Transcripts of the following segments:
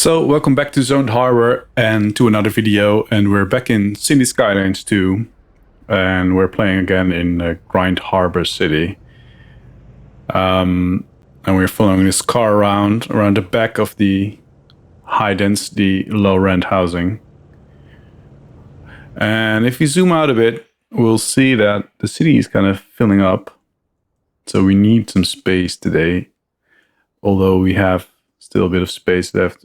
So welcome back to Zoned Harbor and to another video, and we're back in City Skylines 2 and we're playing again in Grind Harbor City. And we're following this car around the back of the high density low rent housing. And if we zoom out a bit, we'll see that the city is kind of filling up. So we need some space today, although we have still a bit of space left.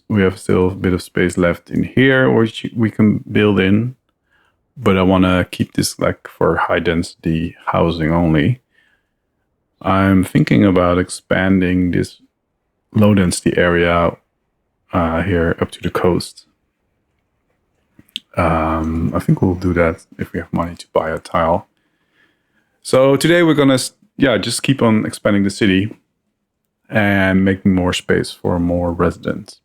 We have still a bit of space left in here, which we can build in. But I want to keep this like for high density housing only. I'm thinking about expanding this low density area here up to the coast. I think we'll do that if we have money to buy a tile. So today we're gonna just keep on expanding the city and making more space for more residents.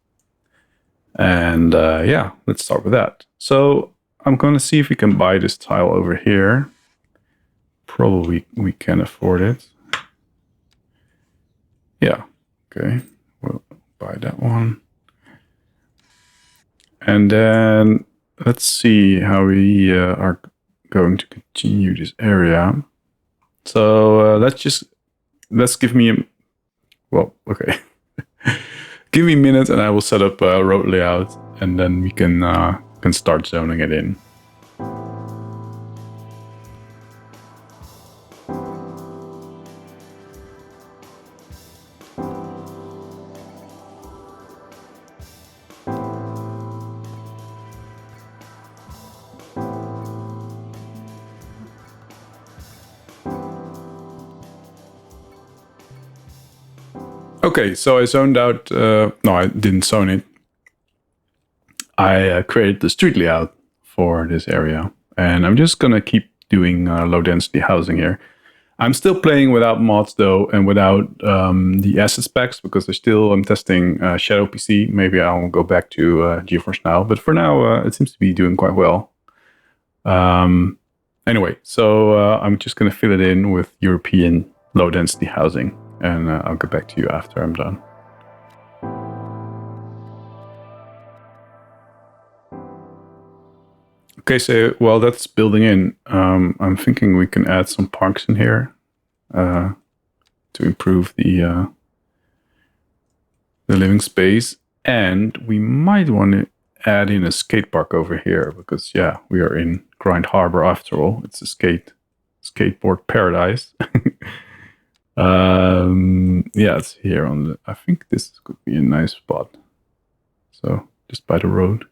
And let's start with that. So I'm going to see if we can buy this tile over here. Probably we can afford it. Yeah, okay, we'll buy that one. And then let's see how we are going to continue this area. So let's give me give me a minute and I will set up a road layout, and then we can start zoning it in. Okay, so I zoned out, no, I didn't zone it. I created the street layout for this area, and I'm just gonna keep doing low density housing here. I'm still playing without mods though, and without the asset specs, because I'm testing shadowpc. Maybe I'll go back to GeForce Now, but for now it seems to be doing quite well. Anyway, so I'm just gonna fill it in with European low density housing. And I'll get back to you after I'm done. Okay, so while that's building in, I'm thinking we can add some parks in here to improve the living space. And we might want to add in a skate park over here, because we are in Grind Harbor after all. It's a skateboard paradise. It's here on the, I think this could be a nice spot. So just by the road.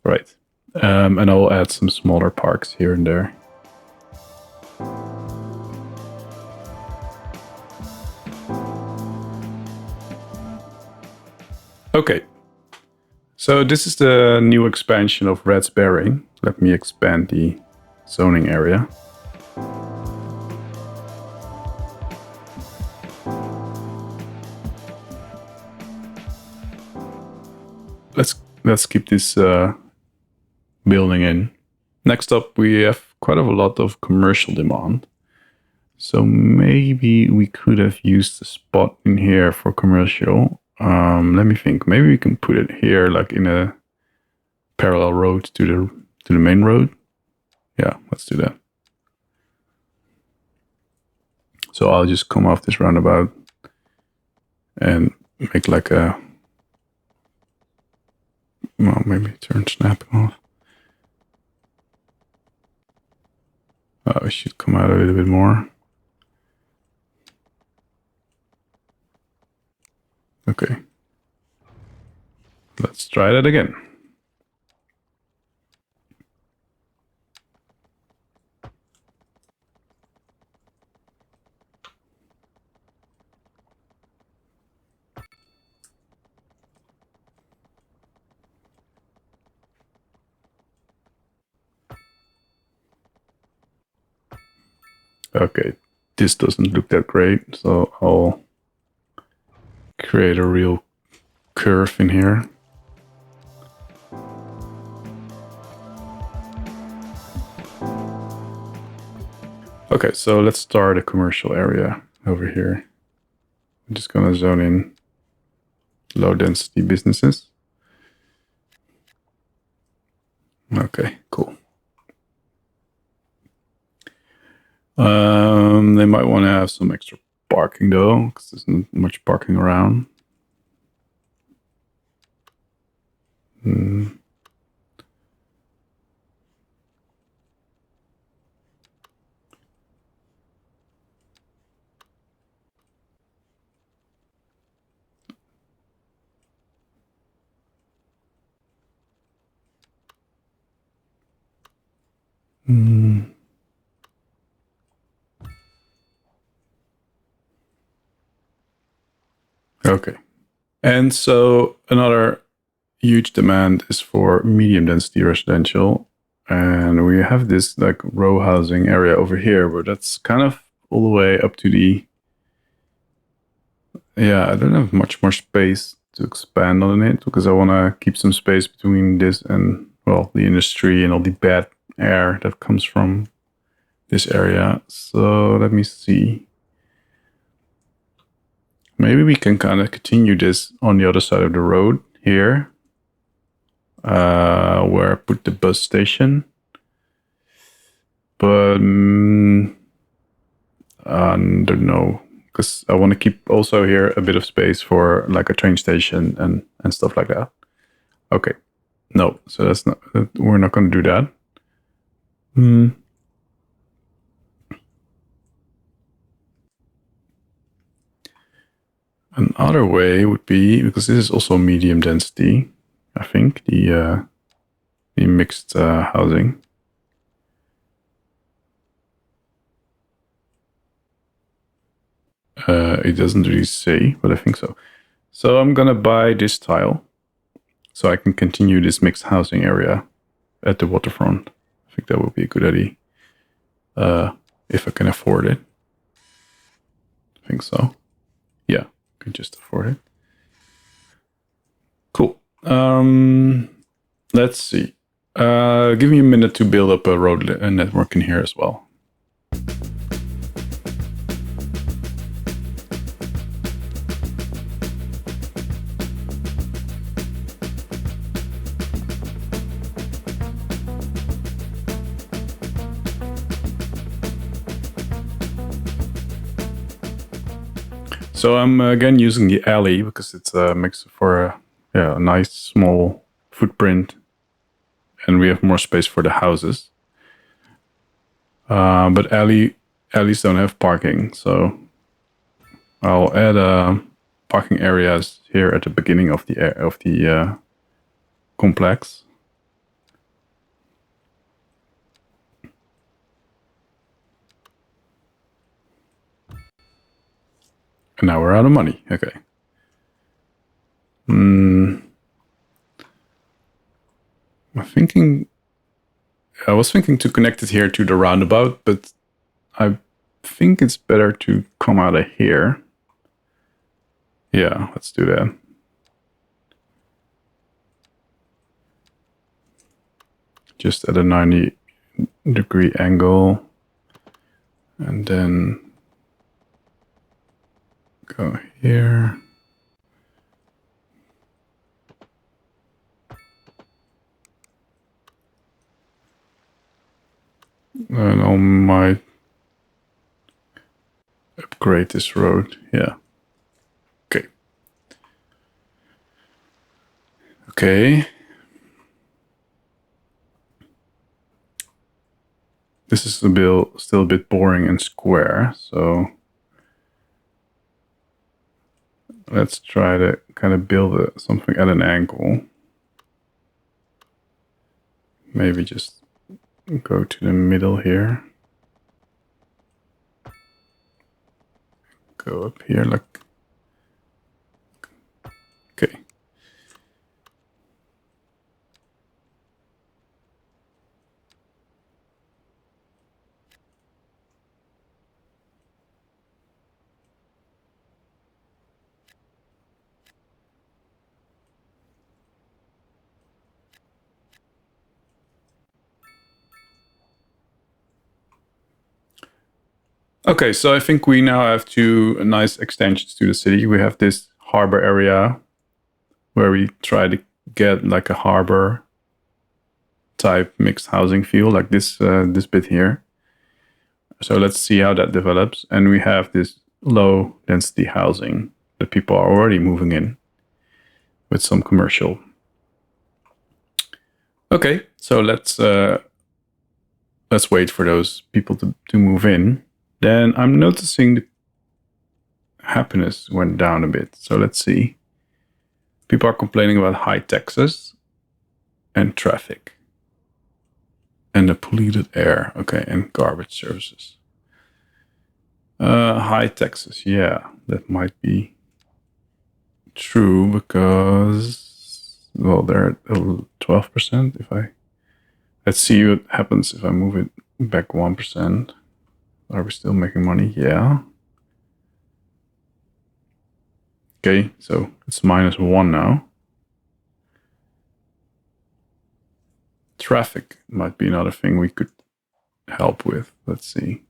Right. And I'll add some smaller parks here and there. Okay. So this is the new expansion of Red's Bearing. Let me expand the zoning area. Let's keep this building in. Next up, we have quite a lot of commercial demand. So maybe we could have used a spot in here for commercial. Let me think. Maybe we can put it here, like in a parallel road to the main road. Yeah, let's do that. So I'll just come off this roundabout and make like a, well, maybe turn snapping off. It should come out a little bit more. Okay. Let's try that again. Okay, this doesn't look that great, so I'll create a real curve in here. Okay, so let's start a commercial area over here. I'm just gonna zone in low density businesses. Okay, cool. They might want to have some extra parking though, because there's not much parking around. Okay. And so another huge demand is for medium density residential. And we have this like row housing area over here, but that's kind of all the way up to the, yeah, I don't have much more space to expand on it because I want to keep some space between this and, well, the industry and all the bad air that comes from this area. So let me see. Maybe we can kind of continue this on the other side of the road here, where I put the bus station. But I don't know, because I want to keep also here a bit of space for like a train station and stuff like that. Okay, no, so that's not. We're not going to do that. Another way would be, because this is also medium density, I think, the mixed housing. It doesn't really say, but I think so. So I'm gonna buy this tile so I can continue this mixed housing area at the waterfront. I think that would be a good idea, if I can afford it. I think so. Yeah, I can just afford it. Cool. Let's see. Give me a minute to build up a road network in here as well. So I'm again using the alley because it's a mix for a nice small footprint, and we have more space for the houses. But alleys don't have parking, so I'll add parking areas here at the beginning of the complex. And now we're out of money. Okay. I was thinking to connect it here to the roundabout, but I think it's better to come out of here. Yeah, let's do that. Just at a 90-degree angle. And then go here. And I might upgrade this road. Yeah. Okay. Okay. This is still a bit boring and square, so let's try to kind of build something at an angle. Maybe just go to the middle here. Go up here like, okay. Okay, so I think we now have two nice extensions to the city. We have this harbor area where we try to get like a harbor type mixed housing feel, like this this bit here. So let's see how that develops. And we have this low density housing that people are already moving in with some commercial. Okay, so let's wait for those people to move in. Then I'm noticing the happiness went down a bit. So let's see. People are complaining about high taxes and traffic and the polluted air. Okay, and garbage services. High taxes. Yeah, that might be true because, well, they're at 12%. Let's see what happens if I move it back 1%. Are we still making money? Yeah. Okay, so it's -1 now. Traffic might be another thing we could help with. Let's see.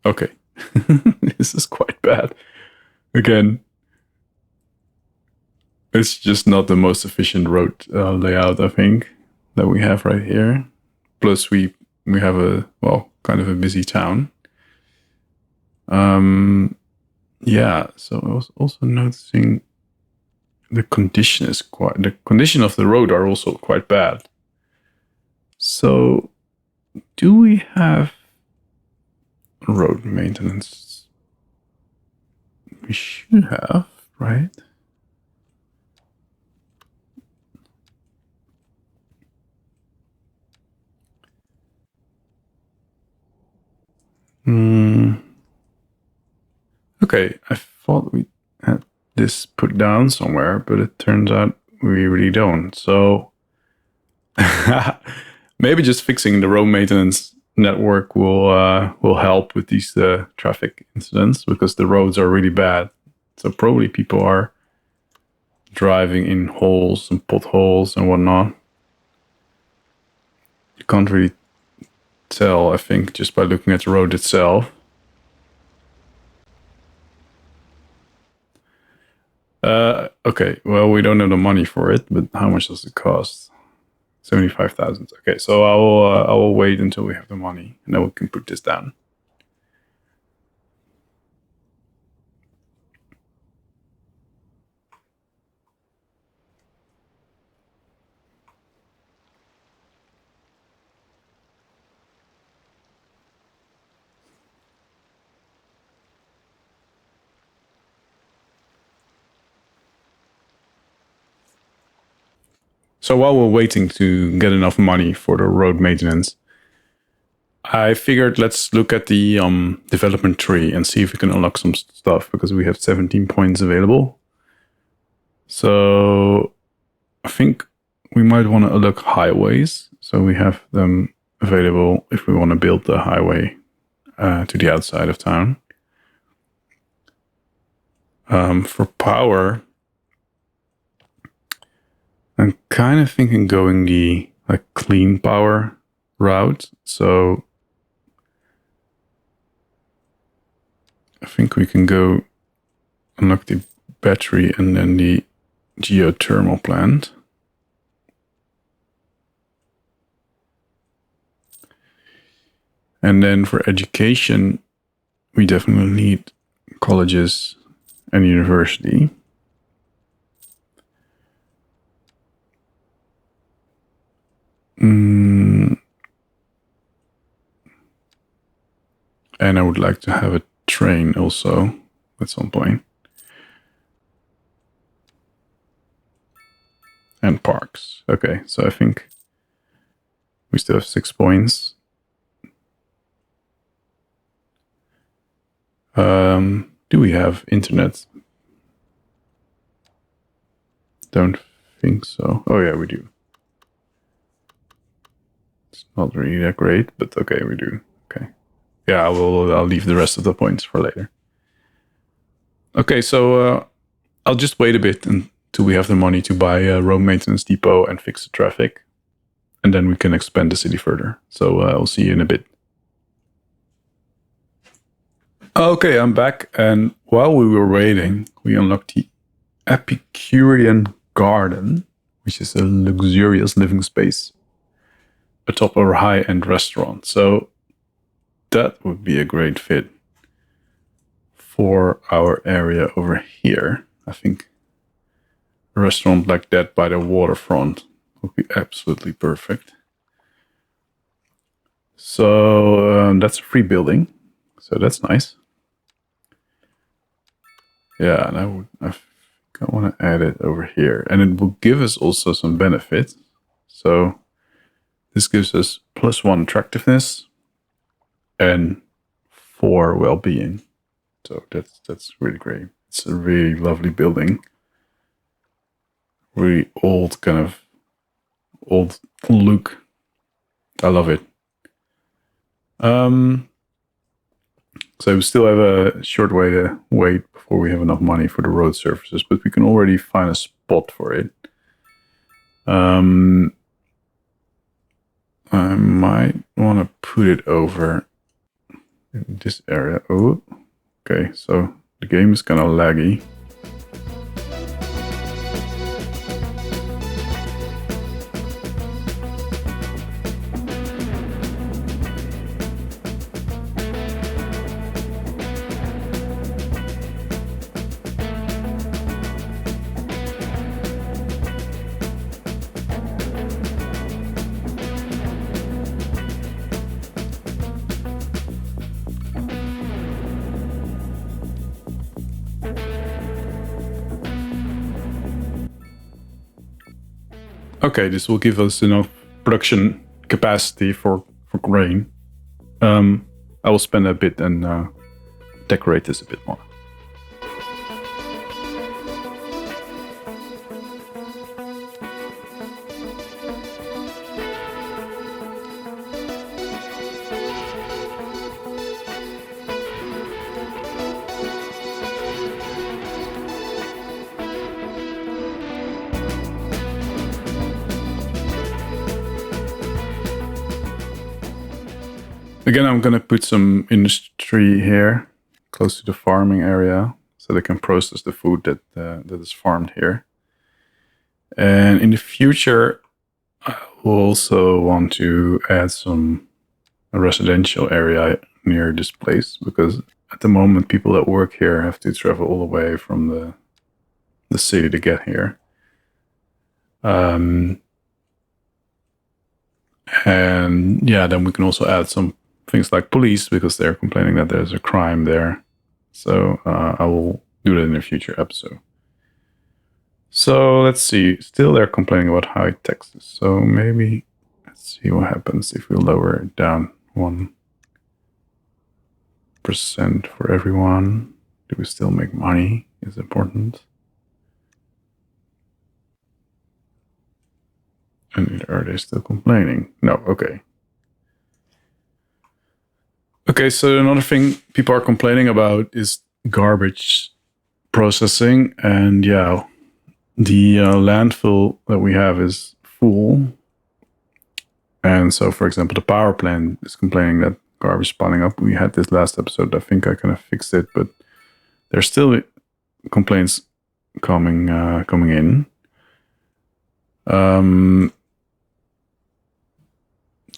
Okay. This is quite bad. Again, it's just not the most efficient road layout, I think, that we have right here. Plus, we have kind of a busy town. Yeah, so I was also noticing the condition of the road are also quite bad. So, do we have road maintenance? We should have, right? Okay, I thought we had this put down somewhere, but it turns out we really don't. So maybe just fixing the road maintenance network will help with these traffic incidents, because the roads are really bad. So probably people are driving in holes and potholes and whatnot. You can't really tell, I think, just by looking at the road itself. Okay, well, we don't have the money for it, but how much does it cost? 75,000. Okay, so I will wait until we have the money, and then we can put this down. So while we're waiting to get enough money for the road maintenance, I figured let's look at the development tree and see if we can unlock some stuff, because we have 17 points available. So I think we might want to unlock highways, so we have them available if we want to build the highway to the outside of town. For power, I'm kind of thinking going the clean power route. So I think we can go unlock the battery and then the geothermal plant. And then for education, we definitely need colleges and university. And I would like to have a train also at some point. And parks. Okay, so I think we still have 6 points. Do we have internet? Don't think so. Oh yeah, we do. It's not really that great, but okay, we do. Okay. Yeah, I'll leave the rest of the points for later. Okay, so I'll just wait a bit until we have the money to buy a road maintenance depot and fix the traffic. And then we can expand the city further. So I'll see you in a bit. Okay, I'm back. And while we were waiting, we unlocked the Epicurean garden, which is a luxurious living space atop a high-end restaurant. So that would be a great fit for our area over here. I think a restaurant like that by the waterfront would be absolutely perfect. So that's a free building. So that's nice. Yeah, and I want to add it over here. And it will give us also some benefits. So this gives us +1 attractiveness and 4 well-being. So that's really great. It's a really lovely building. Really old, kind of old look. I love it. So we still have a short way to wait before we have enough money for the road surfaces, but we can already find a spot for it. I might want to put it over in this area. Oh, okay. So the game is kind of laggy. Okay, this will give us enough production capacity for grain. I will spend a bit and decorate this a bit more. Again, I'm going to put some industry here, close to the farming area, so they can process the food that is farmed here. And in the future, I will also want to add a residential area near this place, because at the moment, people that work here have to travel all the way from the city to get here. And yeah, then we can also add some things like police, because they're complaining that there's a crime there. So I will do that in a future episode. So let's see. Still they're complaining about high taxes. So maybe let's see what happens if we lower it down 1% for everyone. Do we still make money? Is important. And are they still complaining? No, okay. Okay, so another thing people are complaining about is garbage processing. And yeah, the landfill that we have is full. And so, for example, the power plant is complaining that garbage is piling up. We had this last episode. I think I kind of fixed it, but there's still complaints coming in.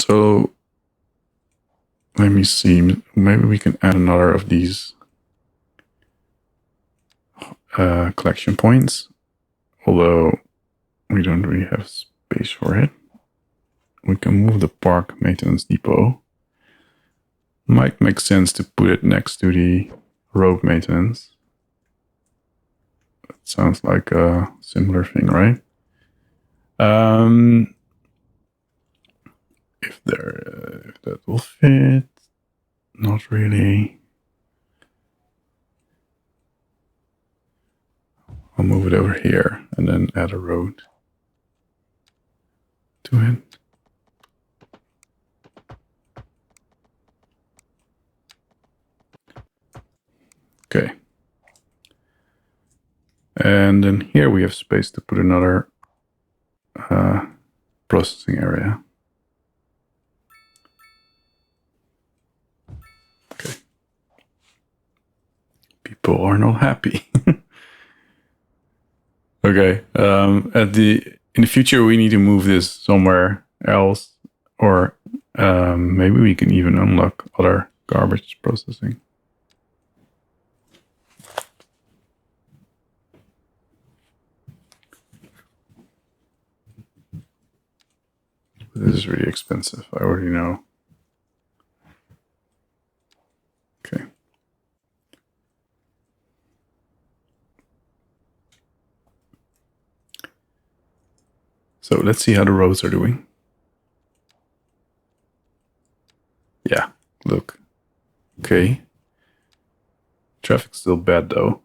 So let me see. Maybe we can add another of these collection points, although we don't really have space for it. We can move the park maintenance depot. Might make sense to put it next to the road maintenance. That sounds like a similar thing, right? If that will fit, not really. I'll move it over here and then add a road to it. Okay. And then here we have space to put another processing area. Okay. People are not happy. Okay. In the future, we need to move this somewhere else, or maybe we can even unlock other garbage processing. This is really expensive. I already know. Okay. So let's see how the roads are doing. Yeah, look. Okay. Traffic's still bad though.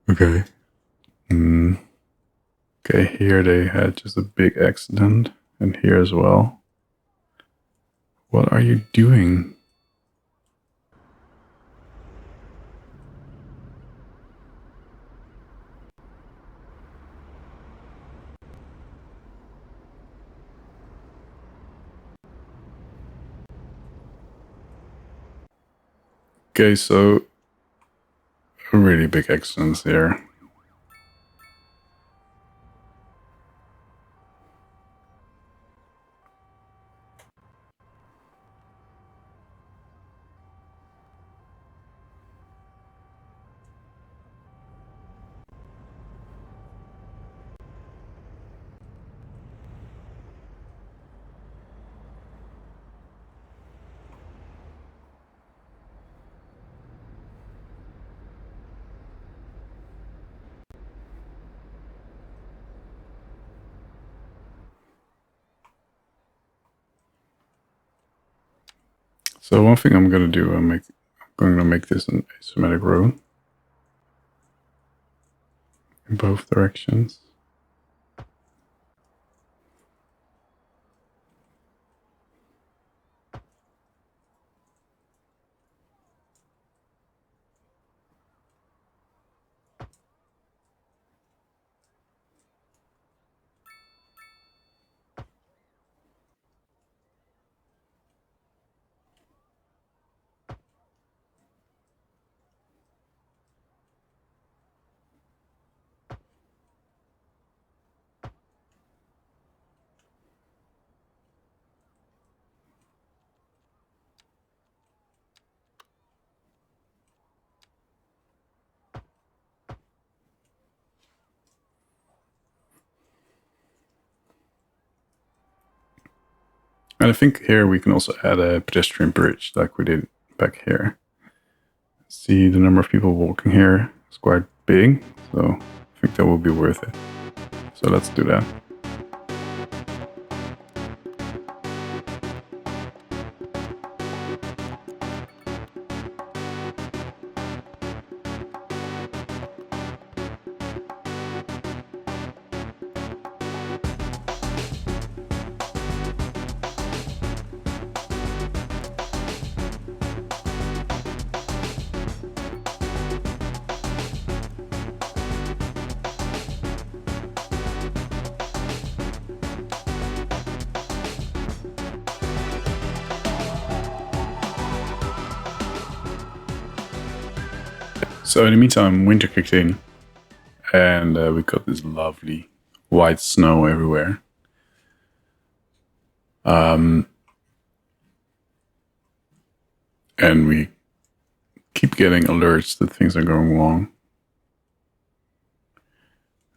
Okay. Okay, here they had just a big accident, and here as well. What are you doing? Okay, so really big accidents here. So one thing I'm gonna do, I'm going to make this an asymmetric row in both directions. And I think here we can also add a pedestrian bridge like we did back here. See, the number of people walking here is quite big, so I think that will be worth it. So let's do that. So in the meantime, winter kicked in, and we got this lovely white snow everywhere. And we keep getting alerts that things are going wrong.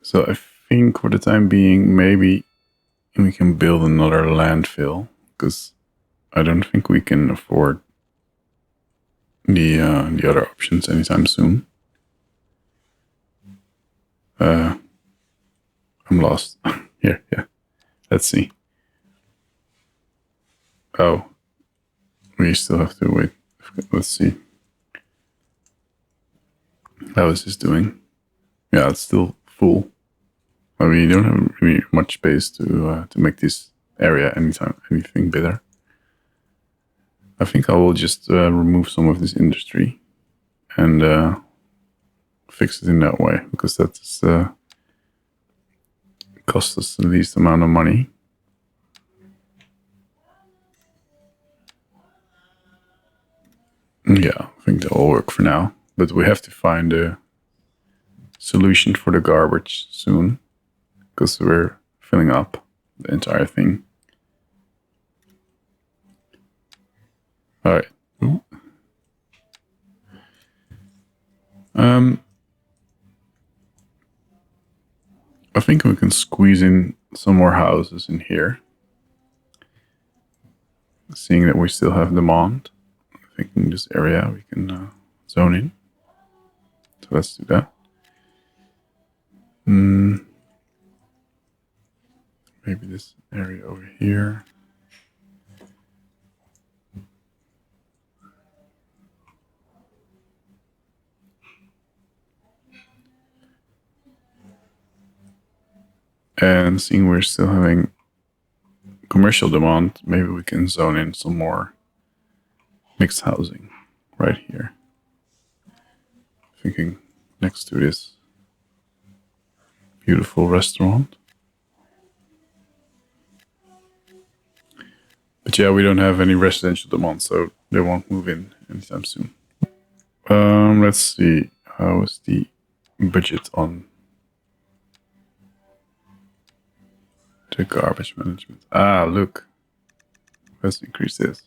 So I think for the time being, maybe we can build another landfill, because I don't think we can afford the other options anytime soon. I'm lost. Here, yeah. Let's see. Oh, we still have to wait. Let's see. How is this doing? Yeah, it's still full. But we don't have really much space to make this area anything better. I think I will just remove some of this industry and fix it in that way, because that's cost us the least amount of money. Yeah, I think that will work for now. But we have to find a solution for the garbage soon, because we're filling up the entire thing. All right. I think we can squeeze in some more houses in here. Seeing that we still have demand, I think in this area we can zone in. So let's do that. Maybe this area over here. And seeing we're still having commercial demand, maybe we can zone in some more mixed housing right here. Thinking next to this beautiful restaurant. But yeah, we don't have any residential demand, so they won't move in anytime soon. Let's see. How is the budget on the garbage management? Ah, look. Let's increase this.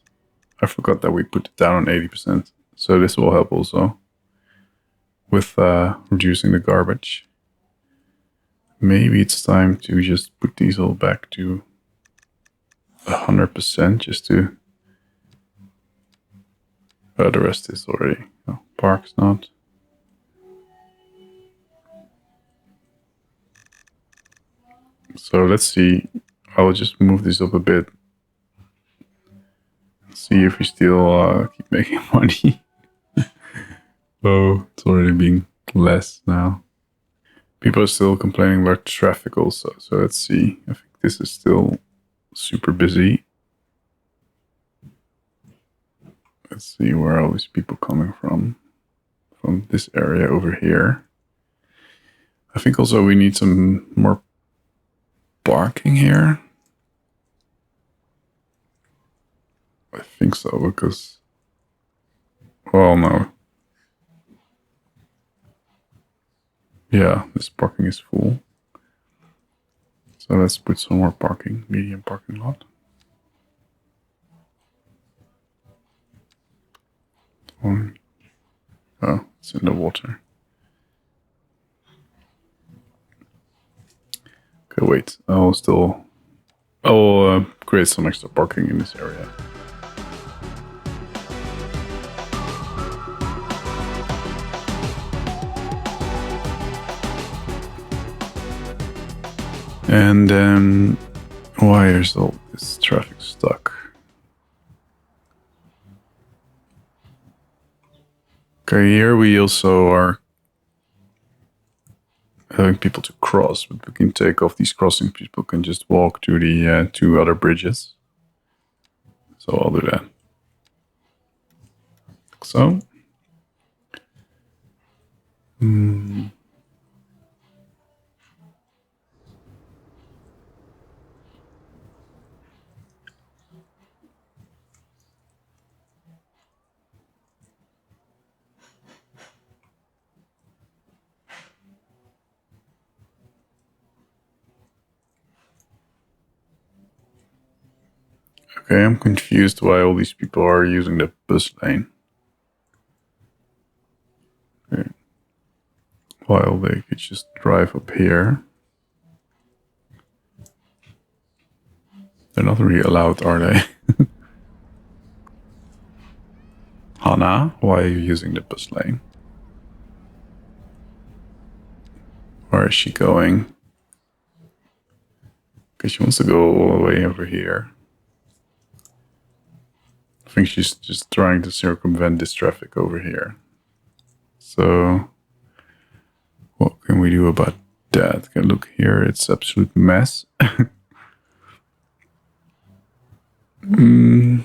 I forgot that we put it down on 80%. So this will help also with reducing the garbage. Maybe it's time to just put these all back to 100% just to... the rest is already... Oh, park's not. So let's see. I'll just move this up a bit. See if we still keep making money. Oh, it's already being less now. People are still complaining about traffic also. So let's see. I think this is still super busy. Let's see where are all these people coming from. From this area over here. I think also we need some more parking here. I think so, because... Well, no. Yeah, this parking is full. So let's put some more parking, medium parking lot. Oh, it's in the water. Okay, wait. I'll create some extra parking in this area. And then, why is all this traffic stuck? Okay, here we also are having people to cross, but we can take off these crossing. People can just walk to the two other bridges. So I'll do that. Like so. Okay, I'm confused why all these people are using the bus lane. Okay. While they could just drive up here. They're not really allowed, are they? Hannah, why are you using the bus lane? Where is she going? Okay, she wants to go all the way over here. I think she's just trying to circumvent this traffic over here. So, what can we do about that? Okay, look here, it's absolute mess. There's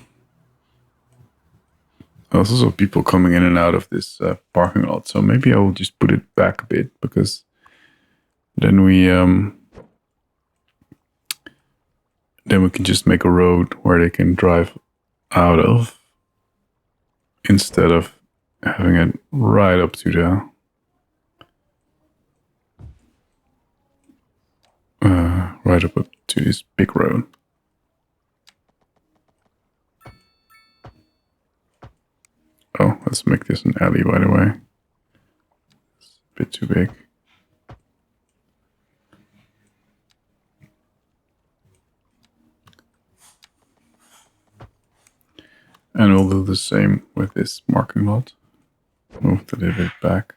also people coming in and out of this parking lot, so maybe I will just put it back a bit, because then we can just make a road where they can drive out of, instead of having it right up to the right up to this big road. Oh, let's make this an alley, by the way. It's a bit too big. And we'll do the same with this marking lot. Move it a little bit back.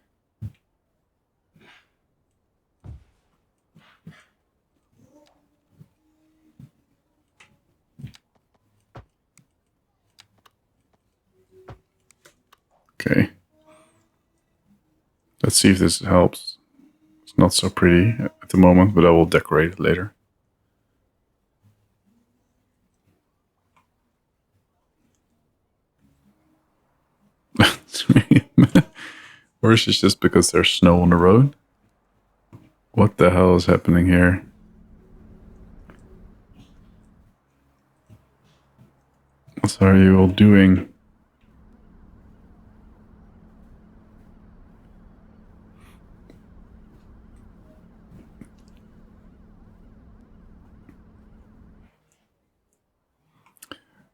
Okay. Let's see if this helps. It's not so pretty at the moment, but I will decorate it later. Or is it just because there's snow on the road? What the hell is happening here? What are you all doing?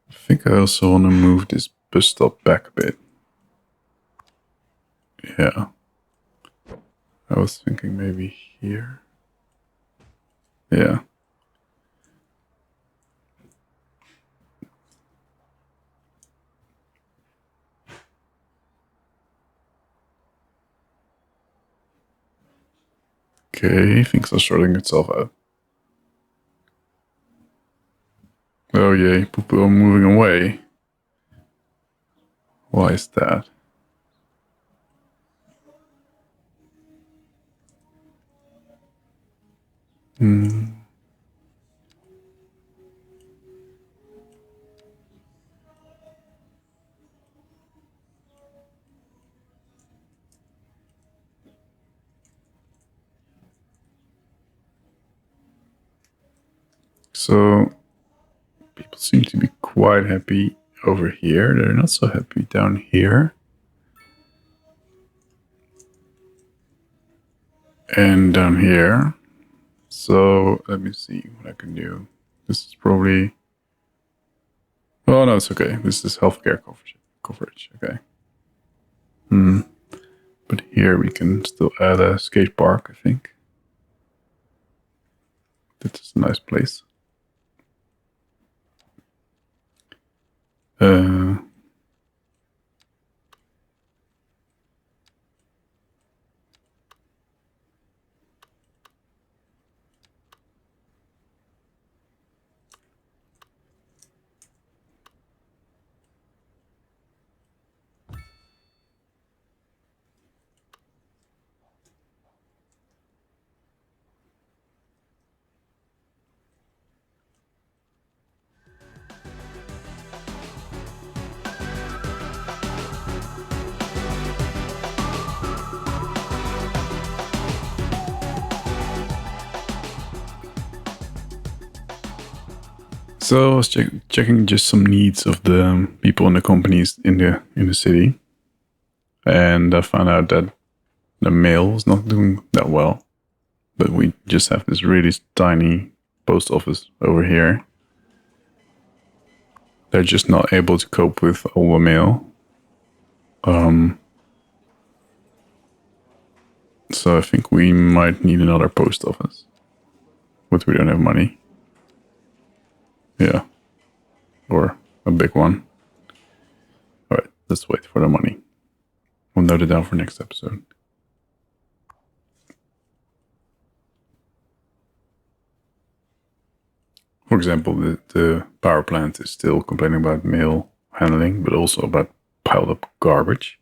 I think I also want to move this bus stop back a bit. Yeah. I was thinking maybe here. Yeah. Okay, things are sorting itself out. Oh yay, people are moving away. Why is that? So people seem to be quite happy over here. They're not so happy down here. And down here. So let me see what I can do. This is probably... Oh no, it's okay. This is healthcare coverage. Okay. But here we can still add a skate park, I think. This is a nice place. So I was checking just some needs of the people in the companies in the city, and I found out that the mail is not doing that well. But we just have this really tiny post office over here. They're just not able to cope with all the mail. So I think we might need another post office, but we don't have money. Yeah. Or a big one. Alright, let's wait for the money. We'll note it down for next episode. For example, the power plant is still complaining about mail handling, but also about piled up garbage.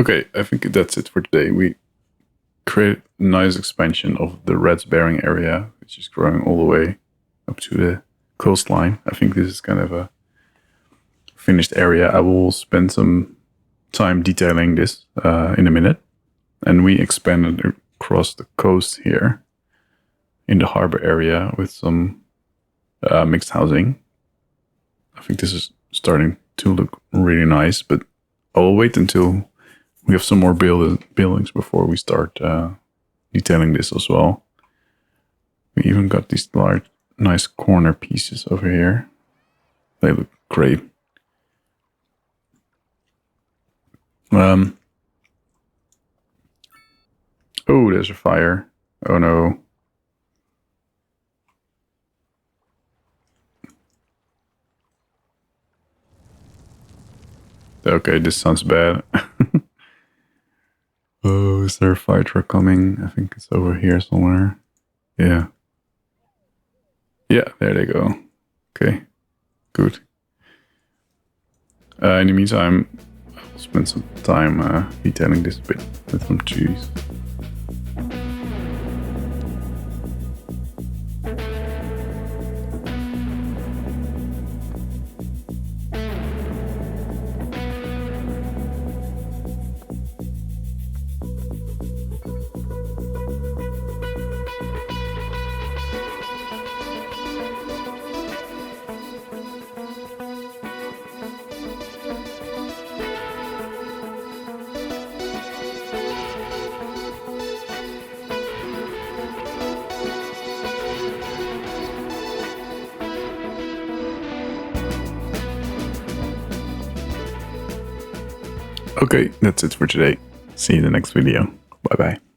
Okay, I think that's it for today. We create a nice expansion of the Reds Bearing area, which is growing all the way up to the coastline. I think this is kind of a finished area. I will spend some time detailing this in a minute. And we expanded across the coast here in the harbor area with some mixed housing. I think this is starting to look really nice, but I'll wait until we have some more buildings before we start detailing this as well. We even got these large, nice corner pieces over here. They look great. Oh, there's a fire. Oh no. Okay, this sounds bad. Oh, is there a fire truck coming? I think it's over here somewhere. Yeah. Yeah, there they go. Okay, good. In the meantime, I'll spend some time detailing this bit with some trees. Okay, that's it for today. See you in the next video. Bye bye.